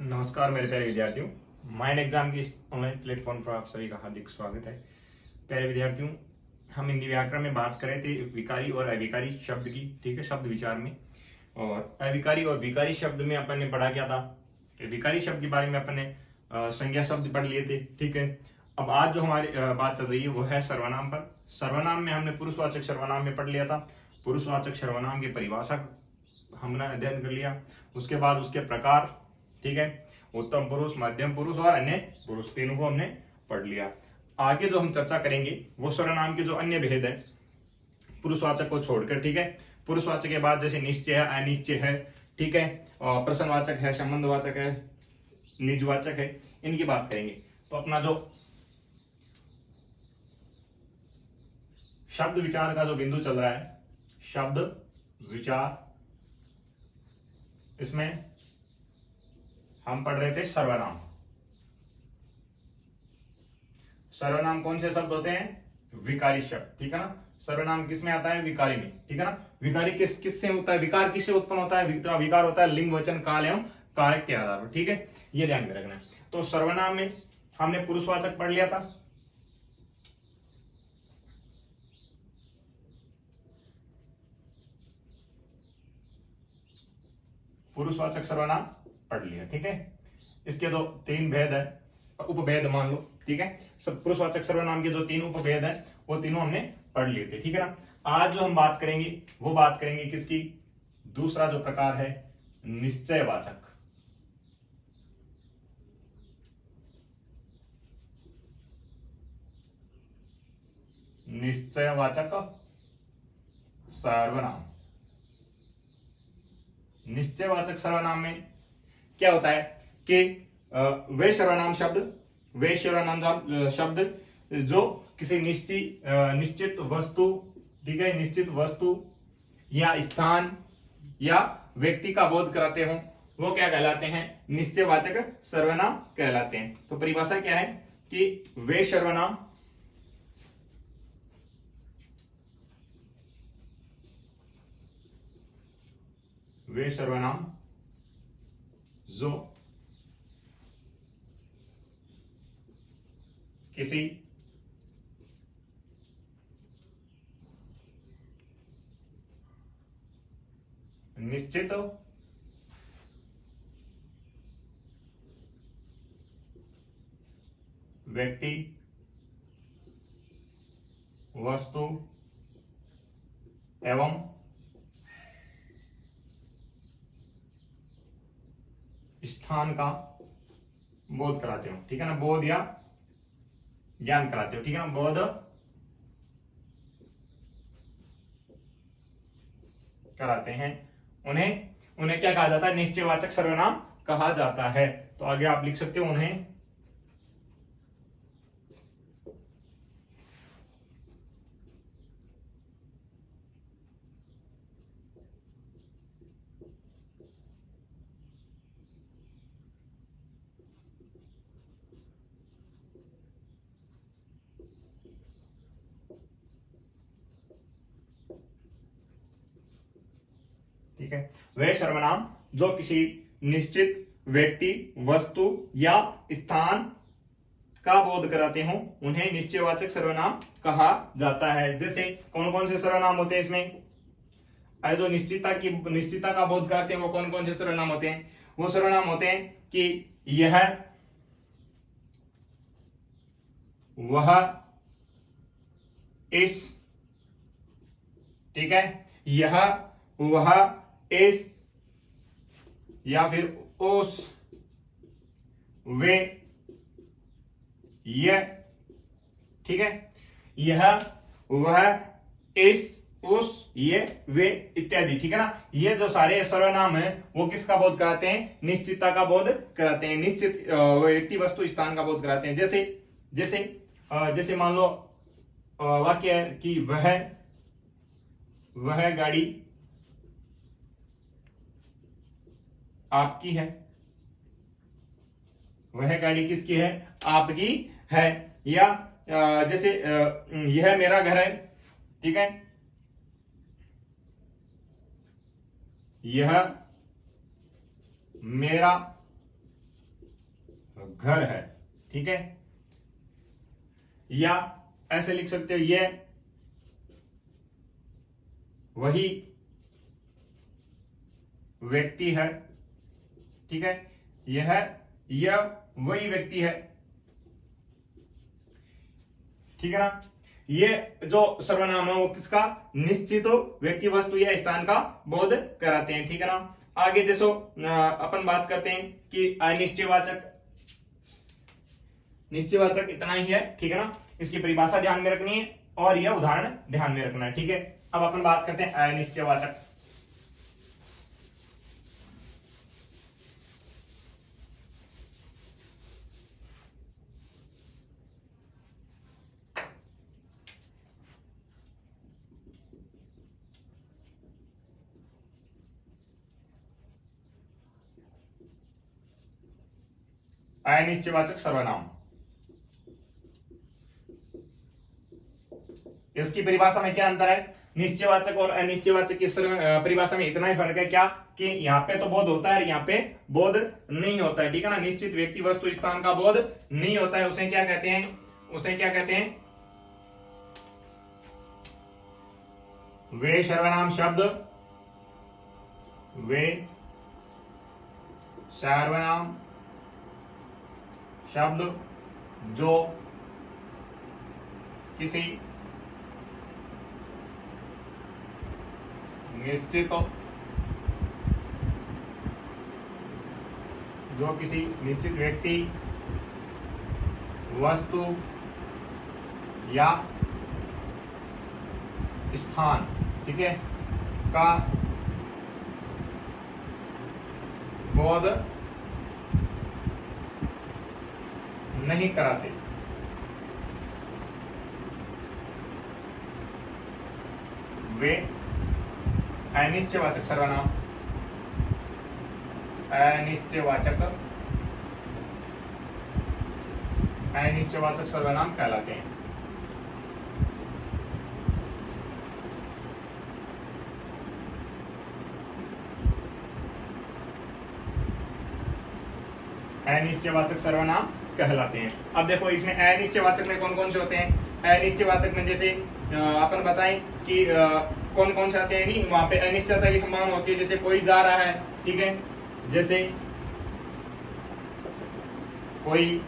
नमस्कार मेरे प्यारे विद्यार्थियों, माइंड एग्जाम की इस ऑनलाइन प्लेटफॉर्म पर आप सभी का हार्दिक स्वागत है। प्यारे विद्यार्थियों, हम हिंदी व्याकरण में बात कर रहे थे विकारी और अविकारी शब्द की। ठीक है, शब्द विचार में। और अविकारी और विकारी शब्द में अपन ने पढ़ा क्या था कि विकारी शब्द के बारे में अपन ने संज्ञा शब्द पढ़ लिए थे। ठीक है, अब आज जो हमारी बात चल रही है वो है सर्वनाम पर। सर्वनाम में हमने पुरुषवाचक सर्वनाम में पढ़ लिया था। पुरुषवाचक सर्वनाम की परिभाषा हमने अध्ययन कर लिया। उसके बाद उसके प्रकार, ठीक है, उत्तम पुरुष, मध्यम पुरुष और अन्य पुरुष, तीनों को हमने पढ़ लिया। आगे जो हम चर्चा करेंगे वो सर्वनाम के जो अन्य भेद है पुरुषवाचक को छोड़कर। ठीक है, पुरुषवाचक के बाद जैसे निश्चय है, अनिश्चय है, ठीक है, और प्रश्नवाचक है, संबंधवाचक है, निजवाचक है, इनकी बात करेंगे। तो अपना जो शब्द विचार का जो बिंदु चल रहा है, शब्द विचार, इसमें हम पढ़ रहे थे सर्वनाम। सर्वनाम कौन से शब्द होते हैं? विकारी शब्द। ठीक है ना, सर्वनाम किस में आता है? विकारी में। ठीक है ना, विकारी किससे होता है? विकार किससे उत्पन्न होता है? विकार होता है लिंग, वचन, काल एवं कारक के आधार पर। ठीक है, ये ध्यान में रखना है। तो सर्वनाम में हमने पुरुषवाचक पढ़ लिया था। पुरुषवाचक सर्वनाम पढ़ लिया। ठीक है, इसके जो तीन भेद है, उपभेद मान लो। ठीक है, सब पुरुषवाचक सर्वनाम के जो तीन उपभेद है वो तीनों हमने पढ़ लिए थे। ठीक है ना, आज जो हम बात करेंगे वो बात करेंगे किसकी? दूसरा जो प्रकार है निश्चयवाचक। निश्चयवाचक सर्वनाम। निश्चयवाचक सर्वनाम में क्या होता है कि वे सर्वनाम शब्द जो किसी निश्चित वस्तु, ठीक है, निश्चित वस्तु या स्थान या व्यक्ति का बोध कराते हो, वो क्या कहलाते हैं? निश्चयवाचक सर्वनाम कहलाते हैं। तो परिभाषा क्या है कि वे सर्वनाम जो किसी निश्चित व्यक्ति, वस्तु एवं स्थान का बोध कराते हो। ठीक है ना, बोध या ज्ञान कराते हो। ठीक है ना, बोध कराते हैं, उन्हें क्या कहा जाता है? निश्चयवाचक सर्वनाम कहा जाता है। तो आगे आप लिख सकते हो उन्हें ठीक है, वे सर्वनाम जो किसी निश्चित व्यक्ति, वस्तु या स्थान का बोध कराते हो उन्हें निश्चयवाचक सर्वनाम कहा जाता है। जैसे कौन कौन से सर्वनाम होते हैं इसमें? जो निश्चितता का बोध कराते हैं वो कौन कौन से सर्वनाम होते हैं? वो सर्वनाम होते हैं कि यह, वह, इस, ठीक है, यह, वह, इस, या फिर उस, वे, यह, ठीक है, यह, वह, इस, उस, ये, वे इत्यादि। ठीक है ना, ये जो सारे सर्वनाम है वो किसका बोध कराते हैं? निश्चितता का बोध कराते हैं, निश्चित व्यक्ति, वस्तु, स्थान का बोध कराते हैं। जैसे मान लो वाक्य है कि वह गाड़ी आपकी है। वह गाड़ी किसकी है? आपकी है। या जैसे यह मेरा घर है। ठीक है, यह मेरा घर है, ठीक है। या ऐसे लिख सकते हो ये वही व्यक्ति है, ठीक है। यह वही व्यक्ति है, ठीक है ना। ये जो सर्वनाम है वो किसका, निश्चित व्यक्ति वस्तु या स्थान का बोध कराते हैं, ठीक है ना। आगे जैसो अपन बात करते हैं कि अनिश्चयवाचक, निश्चयवाचक इतना ही है, ठीक है ना। इसकी परिभाषा ध्यान में रखनी है और यह उदाहरण ध्यान में रखना है, ठीक है। अब अपन बात करते हैं अनिश्चयवाचक। अनिश्चयवाचक सर्वनाम, इसकी परिभाषा में क्या अंतर है, निश्चयवाचक और अनिश्चयवाचक की परिभाषा में इतना ही फर्क है क्या कि यहाँ पे तो बोध होता है, यहाँ पे बोध नहीं होता है, ठीक है ना। निश्चित व्यक्ति वस्तु स्थान का बोध नहीं होता है, उसे क्या कहते हैं, उसे क्या कहते हैं, वे सर्वनाम शब्द, वे सर्वनाम शब्द जो किसी निश्चित व्यक्ति वस्तु या स्थान, ठीक है, का बोध नहीं कराते, वे अनिश्चयवाचक सर्वनाम, अनिश्चयवाचक सर्वनाम कहलाते हैं। अनिश्चयवाचक सर्वनाम कहलाते हैं। अब देखो इसमें अनिश्चयवाचक में कौन कौन से होते हैं। अनिश्चयवाचक में जैसे अपन बताएं कि कौन कौन से आते हैं, नहीं वहां पे अनिश्चितता की संभावना होती है, जैसे कोई जा रहा है, ठीक है, जैसे कोई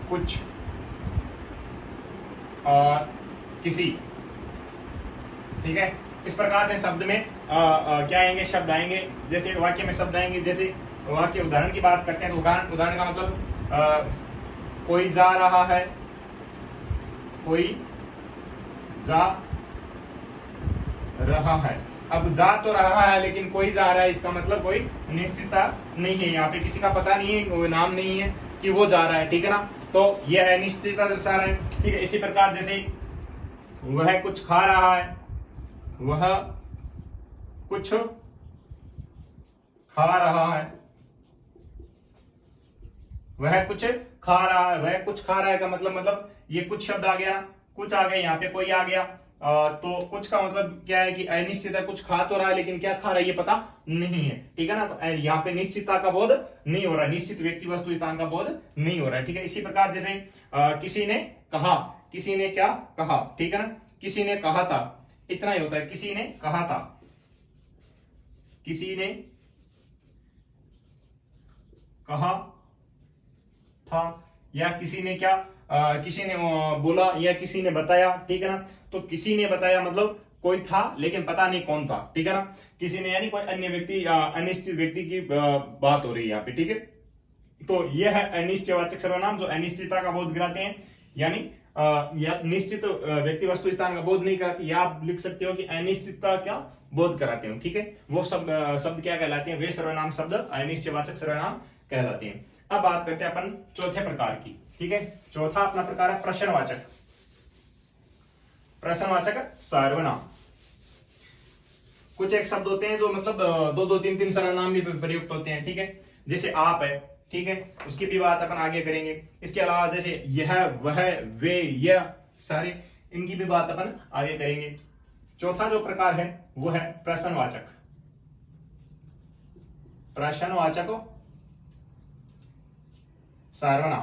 कुछ और किसी, ठीक है। इस प्रकार से शब्द में क्या आएंगे, शब्द आएंगे, जैसे वाक्य में शब्द आएंगे। जैसे वाक्य उदाहरण की बात करते हैं तो उदाहरण का मतलब कोई जा रहा है, कोई जा रहा है। अब जा तो रहा है लेकिन कोई जा रहा है, इसका मतलब कोई निश्चितता नहीं है, यहाँ पे किसी का पता नहीं है, कोई नाम नहीं है कि वो जा रहा है, ठीक है ना। तो यह अनिश्चितता दर्शा रहा है, ठीक है। इसी प्रकार जैसे वह कुछ खा रहा है, वह कुछ खा रहा है, वह कुछ खा रहा है, वह कुछ खा रहा है का मतलब ये कुछ शब्द आ गया, कुछ आ गया, यहाँ पे कोई आ गया, तो कुछ का मतलब क्या है कि अनिश्चित है, कुछ खा तो रहा है लेकिन क्या खा रहा है ये पता नहीं है, ठीक है ना। तो यहाँ पे निश्चितता का बोध नहीं हो रहा है, निश्चित व्यक्ति वस्तु स्थान का बोध नहीं हो रहा है, ठीक है। इसी प्रकार जैसे किसी ने कहा, किसी ने क्या कहा, ठीक है ना, किसी ने कहा था, इतना ही होता है, किसी ने कहा था, किसी ने कहा था, या किसी ने क्या किसी ने बोला या किसी ने बताया, ठीक है ना। तो किसी ने बताया मतलब कोई था लेकिन पता नहीं कौन था, ठीक है ना। किसी ने यानी कोई अन्य व्यक्ति, अनिश्चित व्यक्ति की बात हो रही है यहाँ पे, ठीक है। तो यह है अनिश्चयवाचक सर्वनाम जो अनिश्चितता का बोध कराते हैं, यानी या निश्चित व्यक्ति वस्तु स्थान का बोध नहीं कराती, या आप लिख सकते हो कि अनिश्चितता क्या बोध कराते हैं, ठीक है। वो शब्द क्या कहलाते हैं, वे सर्वनाम शब्द अनिश्चयवाचक सर्वनाम कहलाते हैं। अब बात करते हैं अपन चौथे प्रकार की, ठीक है। चौथा अपना प्रकार है प्रश्नवाचक, प्रश्नवाचक सर्वनाम। कुछ एक शब्द होते हैं जो मतलब दो तीन तीन सर्वनाम भी प्रयुक्त होते हैं, ठीक है। जैसे आप है, ठीक है, उसकी भी बात अपन आगे करेंगे। इसके अलावा जैसे यह, वह, वे, यह, सारे, इनकी भी बात अपन आगे करेंगे। चौथा जो प्रकार है वो है प्रश्नवाचक, प्रश्नवाचक सर्वनाम,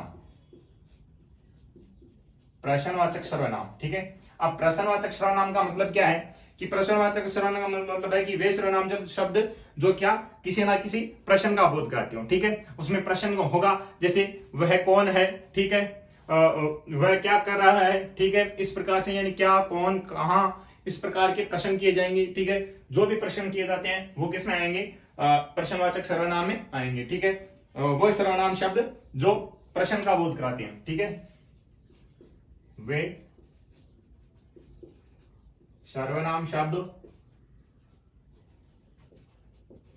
प्रश्नवाचक सर्वनाम। ठीक है, अब प्रश्नवाचक सर्वनाम का मतलब क्या है कि प्रश्नवाचक सर्वनाम का मतलब है कि वे सर्वनाम शब्द जो क्या किसी ना किसी प्रश्न का बोध कराते हो। ठीक है, उसमें प्रश्न होगा, जैसे वह कौन है, ठीक है, वह क्या कर रहा है, ठीक है, इस प्रकार से, यानी क्या, कौन, कहां, इस प्रकार के प्रश्न किए जाएंगे। ठीक है, जो भी प्रश्न किए जाते हैं वो किस में आएंगे, प्रश्नवाचक सर्वनाम में आएंगे। ठीक है, वो सर्वनाम शब्द जो प्रश्न का बोध कराते हैं। ठीक है, वे सर्वनाम शब्द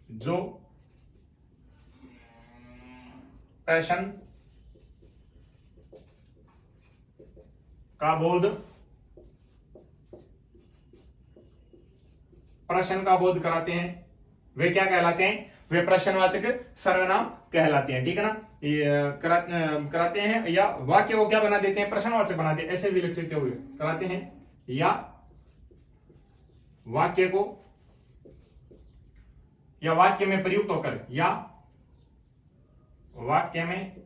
जो प्रश्न का बोध कराते हैं, वे क्या कहलाते हैं, वे प्रश्नवाचक सर्वनाम कहलाते हैं। ठीक है ना, कराते हैं, या वाक्य को क्या बना देते हैं, प्रश्नवाचक बना देते हैं, ऐसे भी लिख सकते हुए कराते हैं, या वाक्य को, या वाक्य में प्रयुक्त होकर, या वाक्य में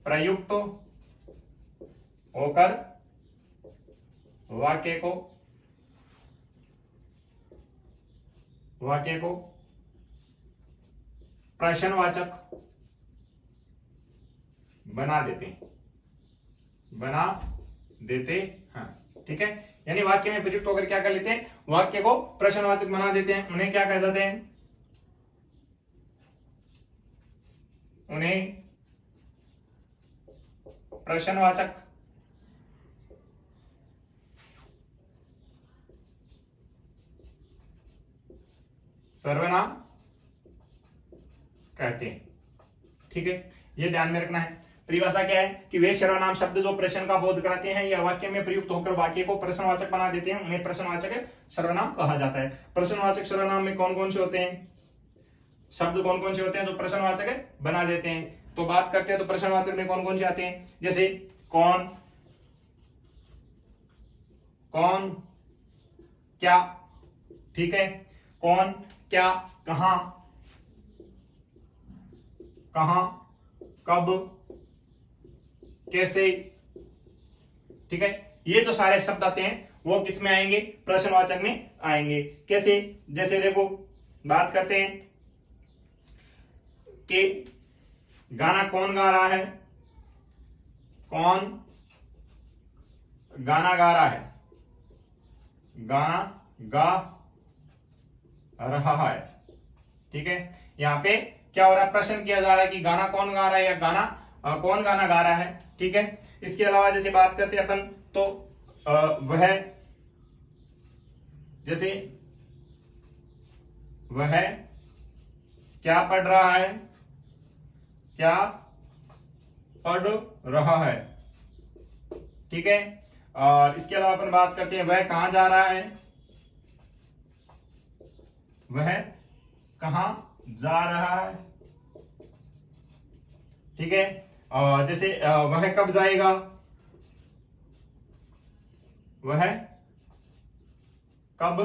प्रयुक्त होकर वाक्य को प्रश्नवाचक बना देते हैं। ठीक है, यानी वाक्य में प्रयुक्त होकर क्या कर लेते हैं, वाक्य को प्रश्नवाचक बना देते हैं। उन्हें क्या कह जाते हैं, उन्हें प्रश्नवाचक सर्वनाम कहते हैं। ठीक है, ये ध्यान में रखना है। परिभाषा क्या है कि वे सर्वनाम शब्द जो प्रश्न का बोध कराते हैं या वाक्य में प्रयुक्त होकर वाक्य को प्रश्नवाचक बना देते हैं, उन्हें प्रश्नवाचक सर्वनाम कहा जाता है। प्रश्नवाचक सर्वनाम में कौन कौन से होते हैं, शब्द कौन कौन से होते हैं जो प्रश्नवाचक बना देते हैं, तो बात करते हैं तो प्रश्नवाचक में कौन कौन से आते हैं, जैसे कौन, क्या। ठीक है, कौन, क्या, कहां, कब, कैसे। ठीक है, ये जो सारे शब्द आते हैं वो किस में आएंगे, प्रश्नवाचक में आएंगे। कैसे, जैसे देखो बात करते हैं कि गाना कौन गा रहा है, कौन गाना गा रहा है, गाना गा रहा है। ठीक है, यहां पे क्या हो रहा है, प्रश्न किया जा रहा है कि गाना कौन गा रहा है, या गाना कौन गाना गा रहा है। ठीक है, इसके अलावा जैसे बात करते हैं अपन तो वह, जैसे वह क्या पढ़ रहा है, क्या पढ़ रहा है। ठीक है, और इसके अलावा अपन बात करते हैं वह कहां जा रहा है, वह कहां जा रहा है। ठीक है, और जैसे वह कब जाएगा, वह कब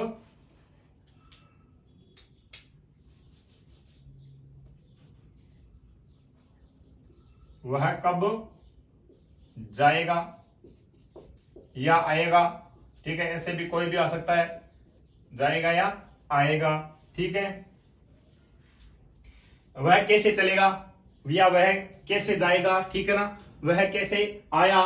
जाएगा या आएगा। ठीक है, ऐसे भी कोई भी आ सकता है, जाएगा या आएगा। ठीक है, वह कैसे चलेगा या वह कैसे जाएगा। ठीक है ना, वह कैसे आया।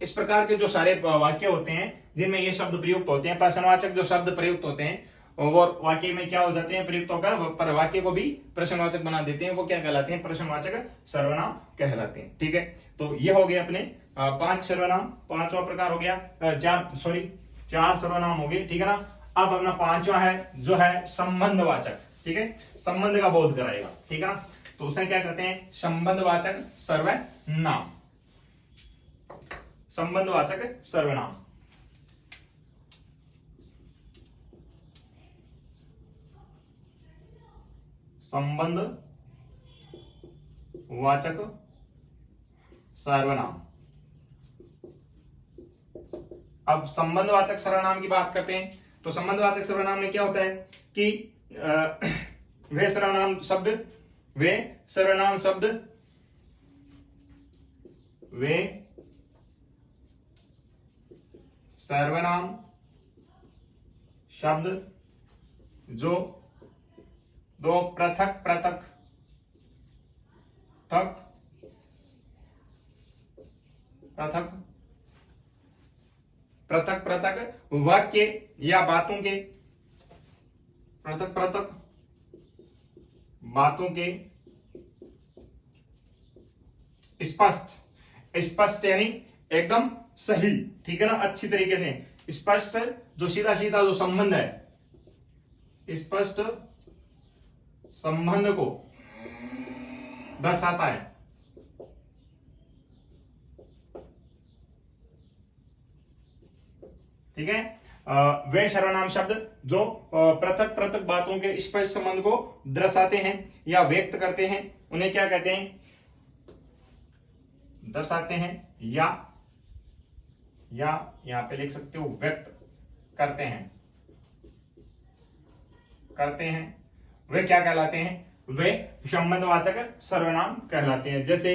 इस प्रकार के जो सारे वाक्य होते हैं जिनमें ये शब्द प्रयुक्त होते हैं, प्रश्नवाचक जो शब्द प्रयुक्त होते हैं और वाक्य में क्या हो जाते हैं, प्रयुक्त होकर पर वाक्य को भी प्रश्नवाचक बना देते हैं, वो क्या कहलाते हैं, प्रश्नवाचक सर्वनाम कहलाते हैं। ठीक है, तो ये हो गए अपने 5 सर्वनाम, 5वां प्रकार हो गया, 4 सर्वनाम हो गए। ठीक है ना, अब अपना 5वां है जो है संबंधवाचक। ठीक है, संबंध का बोध कराएगा। ठीक है ना, तो उसे क्या कहते हैं, संबंधवाचक सर्वनाम। संबंधवाचक सर्वनाम, संबंधवाचक सर्वनाम। अब संबंधवाचक सर्वनाम की बात करते हैं तो संबंधवाचक सर्वनाम में क्या होता है कि वह सर्वनाम शब्द वे सर्वनाम शब्द, वे सर्वनाम शब्द जो दो पृथक पृथक तक पृथक पृथक पृथक वाक्य या बातों के, पृथक पृथक बातों के स्पष्ट, स्पष्ट यानी एकदम सही, ठीक है ना, अच्छी तरीके से स्पष्ट, जो सीधा सीधा जो संबंध है, स्पष्ट संबंध को दर्शाता है। ठीक है, वे सर्वनाम शब्द जो पृथक पृथक बातों के स्पष्ट संबंध को दर्शाते हैं या व्यक्त करते हैं, उन्हें क्या कहते हैं? दर्शाते हैं या यहां पे लिख सकते हो व्यक्त करते हैं, करते हैं, वे क्या कहलाते हैं? वे संबंधवाचक सर्वनाम कहलाते हैं। जैसे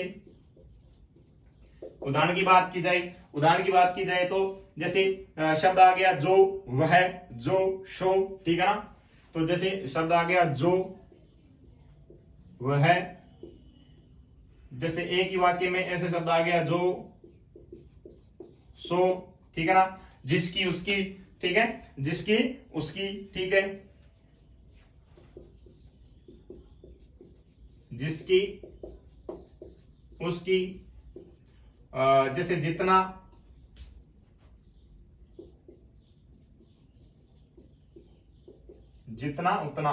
उदाहरण की बात की जाए तो जैसे शब्द आ गया जो, वह, जो, शो, ठीक है ना। तो जैसे शब्द आ गया जो, वह, जैसे एक ही वाक्य में ऐसे शब्द आ गया जो, सो, ठीक है ना, जिसकी, उसकी, ठीक है, जिसकी, उसकी, ठीक है, जिसकी, उसकी, जैसे जितना, जितना, उतना,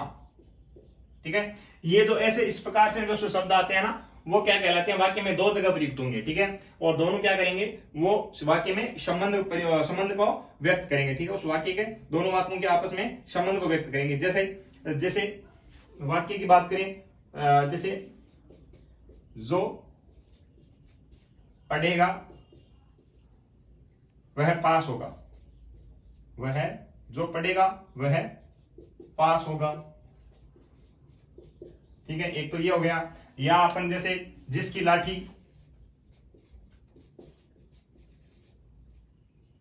ठीक है। ये जो ऐसे इस प्रकार से जो शब्द आते हैं ना, वो क्या कहलाते हैं? वाक्य में दो जगह प्रयुक्त होंगे, ठीक है, और दोनों क्या करेंगे? वो वाक्य में संबंध को व्यक्त करेंगे, ठीक है, उस वाक्य के दोनों वाक्यों के आपस में संबंध को व्यक्त करेंगे। जैसे वाक्य की बात करें, जैसे जो पढ़ेगा वह पास होगा, वह जो पढ़ेगा वह पास होगा, ठीक है, एक तो ये हो गया। या अपन जैसे जिसकी लाठी,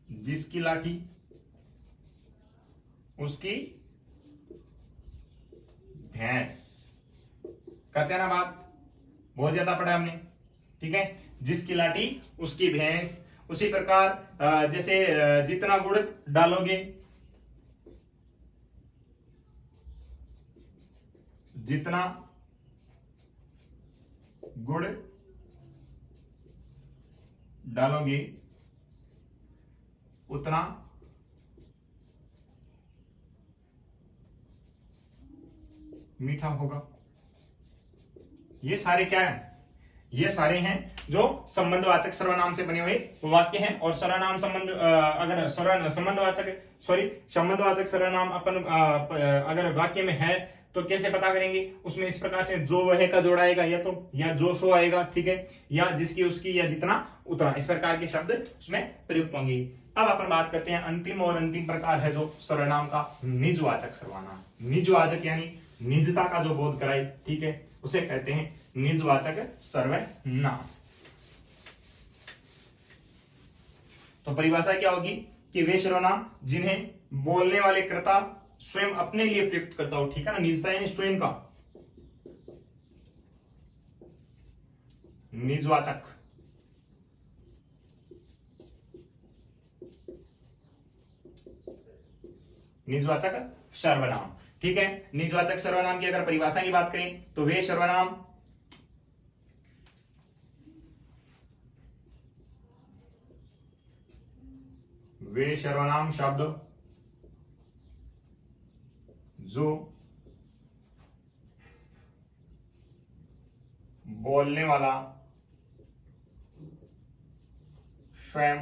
जिसकी लाठी उसकी भैंस, करते हैं ना बात, बहुत ज्यादा पढ़ा हमने, ठीक है, जिसकी लाठी उसकी भैंस। उसी प्रकार जैसे जितना गुड़ डालोगे, जितना गुड़ डालोगे उतना मीठा होगा। ये सारे क्या है? ये सारे हैं जो संबंधवाचक सर्वनाम से बने हुए वाक्य हैं। और सर्वनाम संबंध अगर संबंधवाचक सर्वनाम अपन अगर वाक्य में है तो कैसे पता करेंगे? उसमें इस प्रकार से जो वह का जोड़ा आएगा, या जो सो आएगा, ठीक है, या जिसकी, उसकी, या जितना, उतना, इस प्रकार के शब्द उसमें प्रयुक्त होंगे। अब अपन बात करते हैं अंतिम प्रकार है जो सर्वनाम का, निजवाचक सर्वनाम। निजवाचक यानी निजता का जो बोध कराए, ठीक है, उसे कहते हैं निजवाचक सर्वनाम। तो परिभाषा क्या होगी कि वे सर्वनाम जिन्हें बोलने वाले कर्ता स्वयं अपने लिए प्रयुक्त करता हो, ठीक है ना, निजता यानी स्वयं का, निजवाचक, निजवाचक सर्वनाम, ठीक है। निजवाचक सर्वनाम की अगर परिभाषा की बात करें तो वे सर्वनाम शब्द जो बोलने वाला स्वयं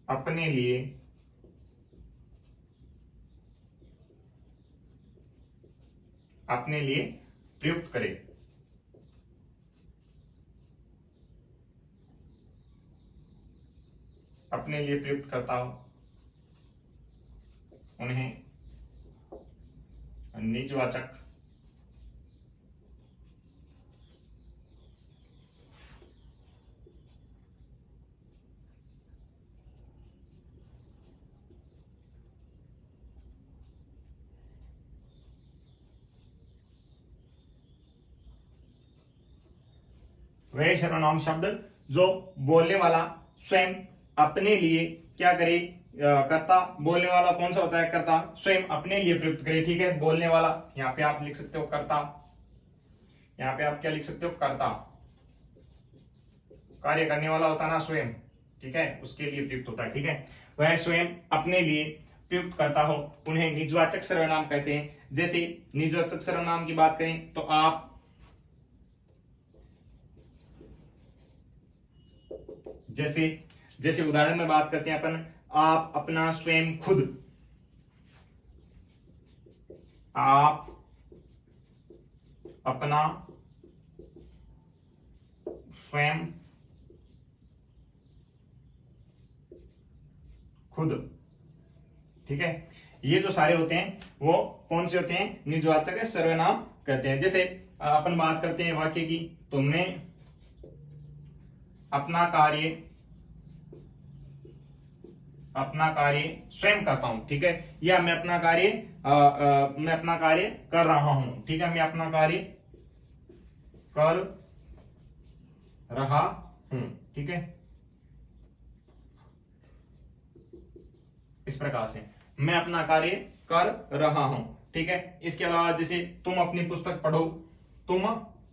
अपने लिए प्रयुक्त करे। अपने लिए प्रयुक्त करता हो उन्हें निजवाचक वह सर्वनाम शब्द जो बोलने वाला स्वयं अपने लिए क्या करे, कर्ता। बोलने वाला कौन सा होता है? कर्ता। स्वयं अपने लिए प्रयुक्त करे, ठीक है। बोलने वाला यहां पे आप लिख सकते हो कर्ता, यहां पे आप क्या लिख सकते हो? कर्ता। कार्य करने वाला होता ना स्वयं, ठीक है, उसके लिए प्रयुक्त होता है, ठीक है। वह स्वयं अपने लिए प्रयुक्त करता हो उन्हें निजवाचक सर्वनाम कहते हैं। जैसे निजवाचक सर्वनाम की बात करें तो आप, जैसे जैसे उदाहरण में बात करते हैं अपन, आप अपना स्वयं खुद, आप अपना स्वयं खुद, ठीक है। ये जो सारे होते हैं वो कौन से होते हैं? निजवाचक सर्वनाम कहते हैं। जैसे अपन बात करते हैं वाक्य की, तो मैं अपना कार्य स्वयं करता हूं, ठीक है। या मैं अपना कार्य कर रहा हूं, ठीक है। मैं अपना कार्य कर रहा हूं, ठीक है। इस प्रकार से मैं अपना कार्य कर रहा हूं, ठीक है। इसके अलावा जैसे तुम अपनी पुस्तक पढ़ो, तुम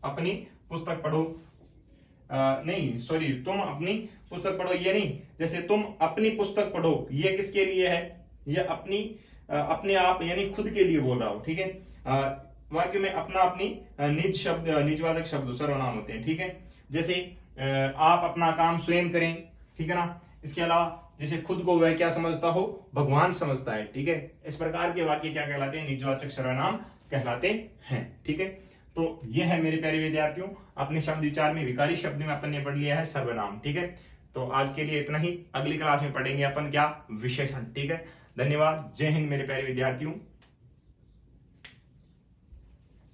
अपनी पुस्तक पढ़ो, नहीं सॉरी, तुम अपनी पुस्तक पढ़ो, ये नहीं। जैसे तुम अपनी पुस्तक पढ़ो, ये किसके लिए है? ये अपने आप यानी खुद के लिए बोल रहा हूं, ठीक है। वाक्य में अपना अपनी निज शब्द, निजवाचक शब्द सर्वनाम होते हैं, ठीक है। जैसे आप अपना काम स्वयं करें, ठीक है ना। इसके अलावा जैसे खुद को वह क्या समझता हो? भगवान समझता है, ठीक है। इस प्रकार के वाक्य क्या कहलाते हैं? निजवाचक सर्वनाम कहलाते हैं, ठीक है। तो यह है मेरे प्यारे विद्यार्थियों, अपने शब्द विचार में विकारी शब्द में अपन ने पढ़ लिया है सर्वनाम, ठीक है। तो आज के लिए इतना ही। अगली क्लास में पढ़ेंगे अपन क्या? विशेषण, ठीक है। धन्यवाद। जय हिंद मेरे प्यारे विद्यार्थियों।